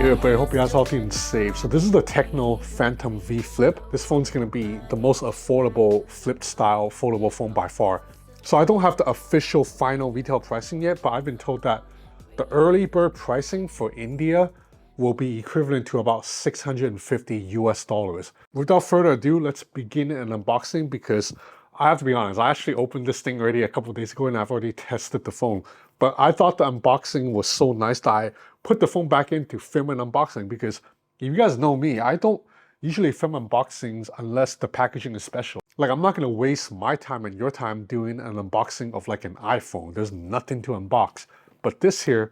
Hey everybody, hope you guys are healthy and safe. So this is the Tecno Phantom V Flip. This phone's going to be the most affordable flip style foldable phone by far. So I don't have the official final retail pricing yet, but I've been told that the early bird pricing for India will be equivalent to about 650 US dollars. Without further ado, let's begin an unboxing because I have to be honest, I actually opened this thing already a couple of days ago and I've already tested the phone. But I thought the unboxing was so nice that I put the phone back in to film an unboxing because if you guys know me, I don't usually film unboxings unless the packaging is special. Like, I'm not going to waste my time and your time doing an unboxing of like an iPhone. There's nothing to unbox. But this here,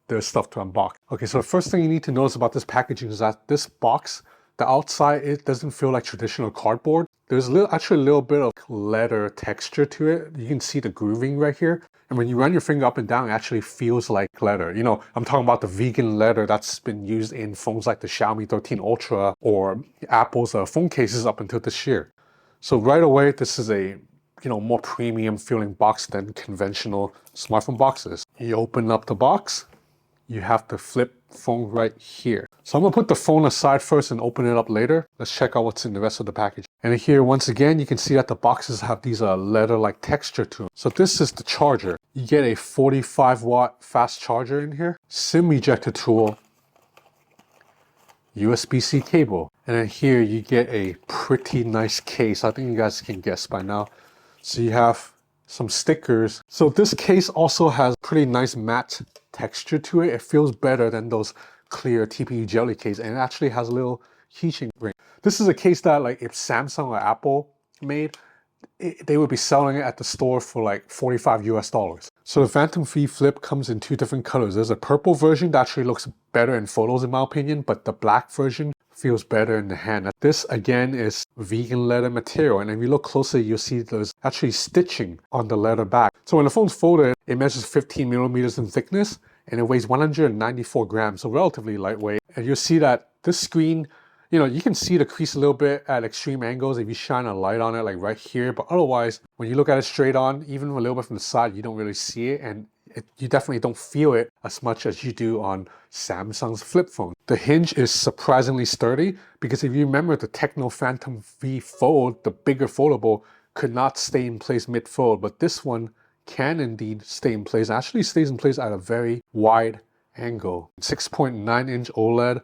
there's stuff to unbox. Okay, so the first thing you need to notice about this packaging is that this box, the outside, it doesn't feel like traditional cardboard. There's actually a little bit of leather texture to it. You can see the grooving right here. And when you run your finger up and down, it actually feels like leather. You know, I'm talking about the vegan leather that's been used in phones like the Xiaomi 13 Ultra or Apple's phone cases up until this year. So right away, this is a, more premium feeling box than conventional smartphone boxes. You open up the box, you have the flip phone right here. So I'm gonna put the phone aside first and open it up later. Let's check out what's in the rest of the package. And here, once again, you can see that the boxes have these leather-like texture to them. So this is the charger. You get a 45-watt fast charger in here, SIM ejector tool, USB-C cable. And then here you get a pretty nice case. I think you guys can guess by now. So you have some stickers. So this case also has pretty nice matte texture to it. It feels better than those clear TPU jelly case, and it actually has a little keychain ring. This is a case that, like, if Samsung or Apple made, they would be selling it at the store for like 45 US dollars. So the Phantom V Flip comes in two different colors. There's a purple version that actually looks better in photos in my opinion, but the black version feels better in the hand. This again is vegan leather material, and if you look closer, you'll see there's actually stitching on the leather back. So when the phone's folded, it measures 15 millimeters in thickness and it weighs 194 grams, so relatively lightweight. And you'll see that this screen, you can see the crease a little bit at extreme angles if you shine a light on it, like right here. But otherwise, when you look at it straight on, even a little bit from the side, you don't really see it. And you definitely don't feel it as much as you do on Samsung's flip phone. The hinge is surprisingly sturdy because if you remember the Tecno Phantom V Fold, the bigger foldable, could not stay in place mid-fold. But this one can indeed stay in place. It actually stays in place at a very wide angle. 6.9-inch OLED,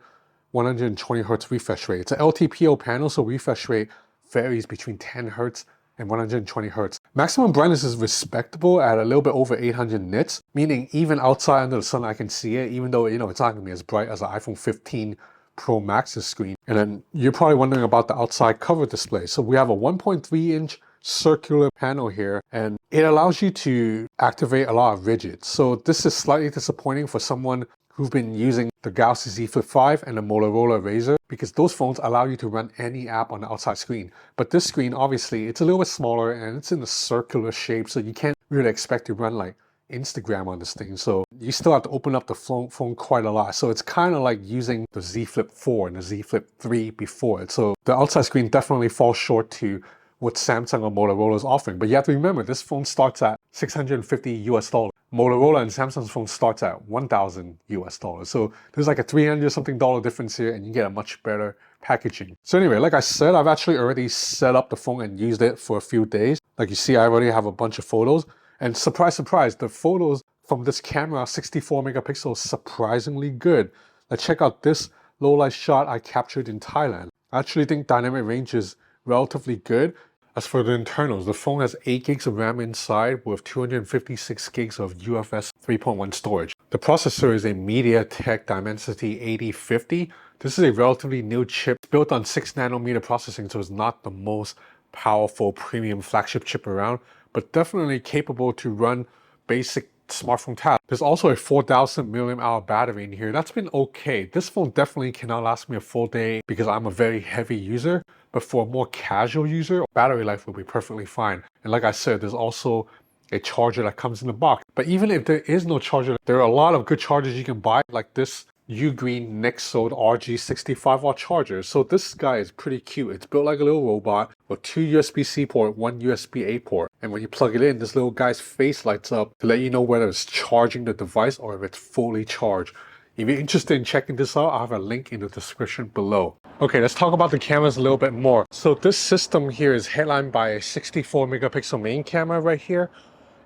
120 Hz refresh rate. It's an LTPO panel, so refresh rate varies between 10 Hz and 120 Hz. Maximum brightness is respectable at a little bit over 800 nits, meaning even outside under the sun I can see it, even though it's not going to be as bright as an iPhone 15 Pro Max's screen. And then you're probably wondering about the outside cover display. So we have a 1.3-inch circular panel here, and it allows you to activate a lot of widgets. So this is slightly disappointing for someone who've been using the Galaxy Z Flip 5 and the Motorola Razr, because those phones allow you to run any app on the outside screen. But this screen, obviously, it's a little bit smaller and it's in a circular shape, so you can't really expect to run like Instagram on this thing. So you still have to open up the phone quite a lot. So it's kind of like using the Z Flip 4 and the Z Flip 3 before it. So the outside screen definitely falls short to what Samsung or Motorola is offering. But you have to remember, this phone starts at 650 US dollars. Motorola and Samsung's phone starts at 1,000 US dollars. So there's like a $300 something difference here, and you get a much better packaging. So anyway, like I said, I've actually already set up the phone and used it for a few days. Like you see, I already have a bunch of photos, and surprise, surprise, the photos from this camera, 64 megapixels, surprisingly good. Let's check out this low light shot I captured in Thailand. I actually think dynamic range is relatively good. As for the internals, the phone has 8 gigs of RAM inside with 256 gigs of UFS 3.1 storage. The processor is a MediaTek Dimensity 8050. This is a relatively new chip built on 6nm processing, so it's not the most powerful premium flagship chip around, but definitely capable to run basic smartphone tasks. There's also a 4,000 mAh battery in here. That's been okay. This phone definitely cannot last me a full day because I'm a very heavy user, but for a more casual user, battery life will be perfectly fine. And like I said, there's also a charger that comes in the box. But even if there is no charger, there are a lot of good chargers you can buy, like this Ugreen Nexode RG 65-watt charger. So this guy is pretty cute. It's built like a little robot with 2 USB-C port, 1 USB-A port. And when you plug it in, this little guy's face lights up to let you know whether it's charging the device or if it's fully charged. If you're interested in checking this out, I have a link in the description below. Okay, let's talk about the cameras a little bit more. So this system here is headlined by a 64 megapixel main camera right here,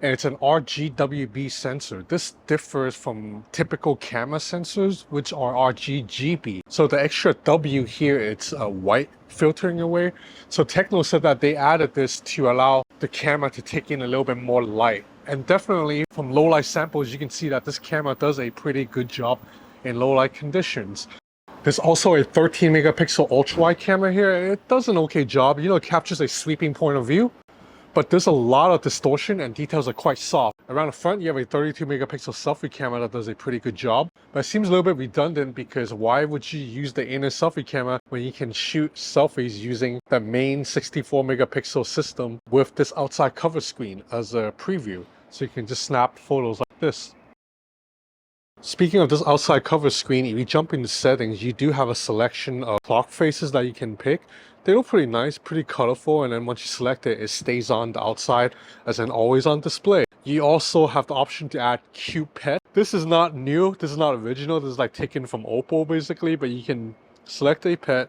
and it's an RGWB sensor. This differs from typical camera sensors, which are RGGB. So the extra W here, it's a white filtering away. So Tecno said that they added this to allow the camera to take in a little bit more light. And definitely from low light samples, you can see that this camera does a pretty good job in low light conditions. There's also a 13 megapixel ultra wide camera here. It does an okay job. You know, it captures a sweeping point of view, but there's a lot of distortion and details are quite soft. Around the front, you have a 32 megapixel selfie camera that does a pretty good job, but it seems a little bit redundant because why would you use the inner selfie camera when you can shoot selfies using the main 64 megapixel system with this outside cover screen as a preview? So you can just snap photos like this. Speaking of this outside cover screen, if you jump into settings, you do have a selection of clock faces that you can pick. They look pretty nice, pretty colorful, and then once you select it, it stays on the outside as an always on display. You also have the option to add cute pet. This is not new, this is not original, this is like taken from Oppo basically, but you can select a pet,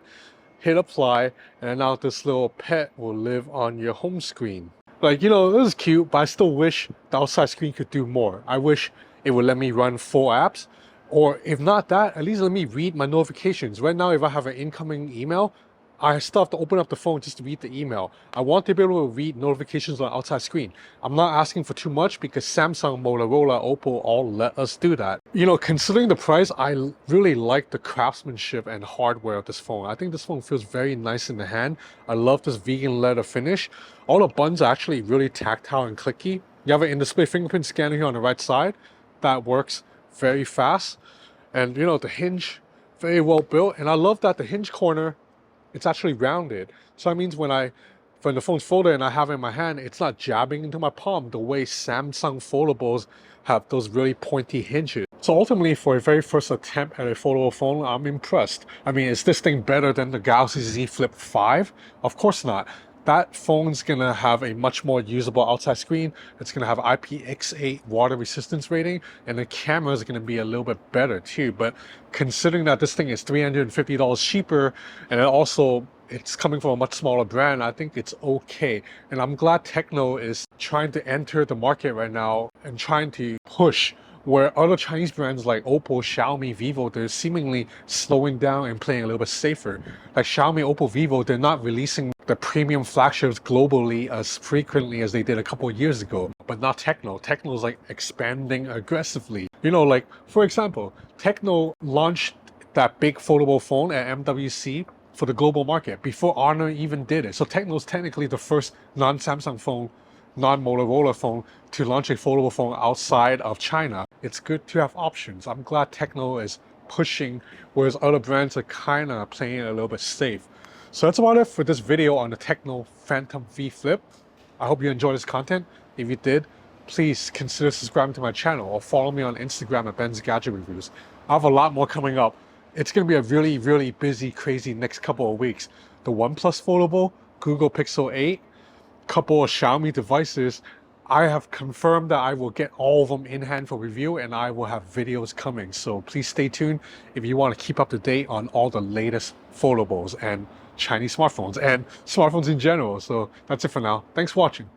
hit apply, and now this little pet will live on your home screen. Like, you know, this is cute, but I still wish the outside screen could do more. I wish it would let me run 4 apps, or if not that, at least let me read my notifications. Right now, if I have an incoming email, I still have to open up the phone just to read the email. I want to be able to read notifications on the outside screen. I'm not asking for too much because Samsung, Motorola, Oppo all let us do that. You know, considering the price, I really like the craftsmanship and hardware of this phone. I think this phone feels very nice in the hand. I love this vegan leather finish. All the buttons are actually really tactile and clicky. You have an in-display fingerprint scanner here on the right side that works very fast. And you know, the hinge, very well built. And I love that the hinge corner, it's actually rounded. So that means when the phone's folded and I have it in my hand, it's not jabbing into my palm the way Samsung foldables have those really pointy hinges. So ultimately, for a very first attempt at a foldable phone, I'm impressed. I mean, is this thing better than the Galaxy Z Flip 5? Of course not. That phone's gonna have a much more usable outside screen. It's gonna have IPX8 water resistance rating, and the camera is gonna be a little bit better too. But considering that this thing is $350 cheaper, and it's coming from a much smaller brand, I think it's okay. And I'm glad Tecno is trying to enter the market right now and trying to push where other Chinese brands like Oppo, Xiaomi, Vivo, they're seemingly slowing down and playing a little bit safer. Like Xiaomi, Oppo, Vivo, they're not releasing the premium flagships globally as frequently as they did a couple of years ago. But not Tecno. Tecno is like expanding aggressively. You know, like for example, Tecno launched that big foldable phone at MWC for the global market before Honor even did it. So Tecno is technically the first non-Samsung phone, non-Motorola phone to launch a foldable phone outside of China. It's good to have options. I'm glad Tecno is pushing, whereas other brands are kind of playing it a little bit safe. So that's about it for this video on the Tecno Phantom V Flip. I hope you enjoyed this content. If you did, please consider subscribing to my channel or follow me on Instagram at Ben's Gadget Reviews. I have a lot more coming up. It's going to be a really, really busy, crazy next couple of weeks. The OnePlus Foldable, Google Pixel 8, couple of Xiaomi devices. I have confirmed that I will get all of them in hand for review, and I will have videos coming. So please stay tuned if you want to keep up to date on all the latest foldables and Chinese smartphones and smartphones in general. So that's it for now. Thanks for watching.